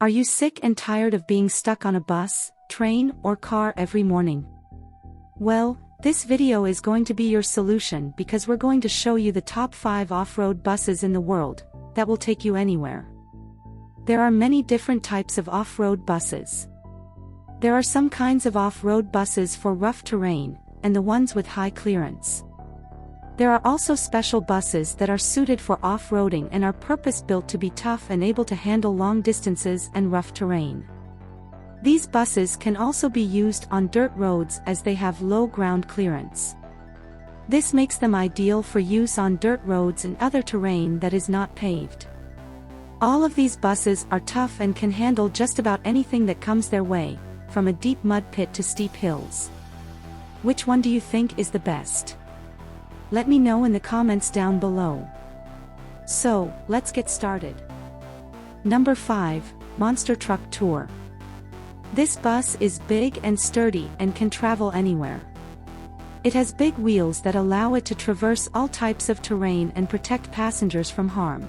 Are you sick and tired of being stuck on a bus, train, or car every morning? Well, this video is going to be your solution because we're going to show you the top 5 off-road buses in the world that will take you anywhere. There are many different types of off-road buses. There are some kinds of off-road buses for rough terrain, and the ones with high clearance. There are also special buses that are suited for off-roading and are purpose-built to be tough and able to handle long distances and rough terrain. These buses can also be used on dirt roads as they have low ground clearance. This makes them ideal for use on dirt roads and other terrain that is not paved. All of these buses are tough and can handle just about anything that comes their way, from a deep mud pit to steep hills. Which one do you think is the best? Let me know in the comments down below. So, let's get started. Number 5, Monster Truck Tour. This bus is big and sturdy and can travel anywhere. It has big wheels that allow it to traverse all types of terrain and protect passengers from harm.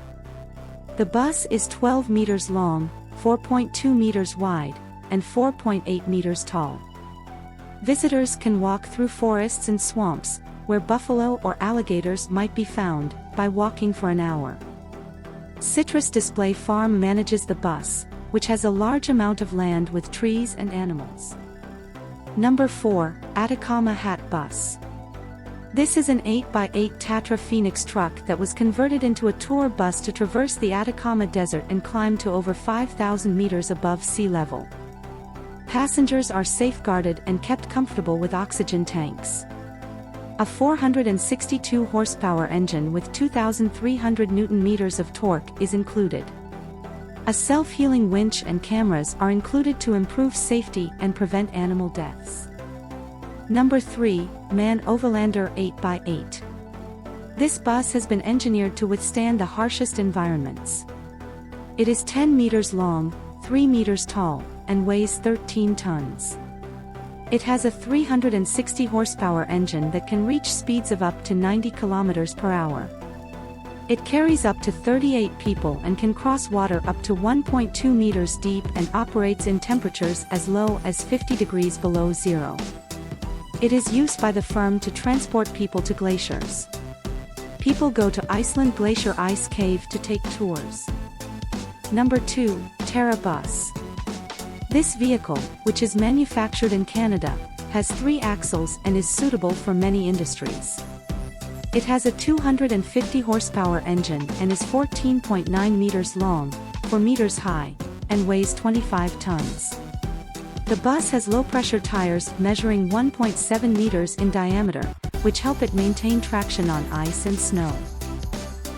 The bus is 12 meters long, 4.2 meters wide, and 4.8 meters tall. Visitors can walk through forests and swamps, where buffalo or alligators might be found, by walking for an hour. Citrus Display Farm manages the bus, which has a large amount of land with trees and animals. Number 4, Atacama Hat Bus. This is an 8x8 Tatra Phoenix truck that was converted into a tour bus to traverse the Atacama Desert and climb to over 5,000 meters above sea level. Passengers are safeguarded and kept comfortable with oxygen tanks. A 462 horsepower engine with 2,300 Newton-meters of torque is included. A self-healing winch and cameras are included to improve safety and prevent animal deaths. Number 3, MAN Overlander 8x8. This bus has been engineered to withstand the harshest environments. It is 10 meters long, 3 meters tall, and weighs 13 tons. It has a 360 horsepower engine that can reach speeds of up to 90 kilometers per hour. It carries up to 38 people and can cross water up to 1.2 meters deep and operates in temperatures as low as 50 degrees below zero. It is used by the firm to transport people to glaciers. People go to Iceland Glacier Ice Cave to take tours. Number 2, Terra Bus. This vehicle, which is manufactured in Canada, has 3 axles and is suitable for many industries. It has a 250 horsepower engine and is 14.9 meters long, 4 meters high, and weighs 25 tons. The bus has low-pressure tires measuring 1.7 meters in diameter, which help it maintain traction on ice and snow.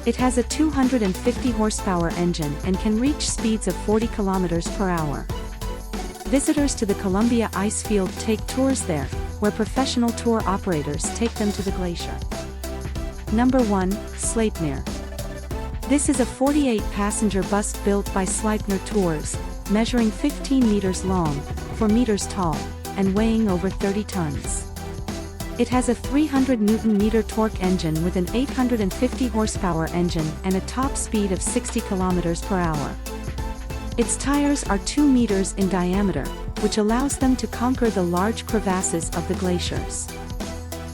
It has a 250 horsepower engine and can reach speeds of 40 kilometers per hour. Visitors to the Columbia Ice Field take tours there, where professional tour operators take them to the glacier. Number 1, Sleipnir. This is a 48-passenger bus built by Sleipnir Tours, measuring 15 meters long, 4 meters tall, and weighing over 30 tons. It has a 300 Newton-meter torque engine with an 850 horsepower engine and a top speed of 60 kilometers per hour. Its tires are 2 meters in diameter, which allows them to conquer the large crevasses of the glaciers.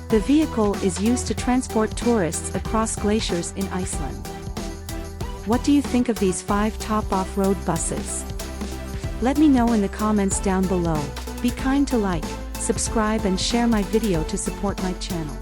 The vehicle is used to transport tourists across glaciers in Iceland. What do you think of these 5 top off-road buses? Let me know in the comments down below. Be kind to like, subscribe and share my video to support my channel.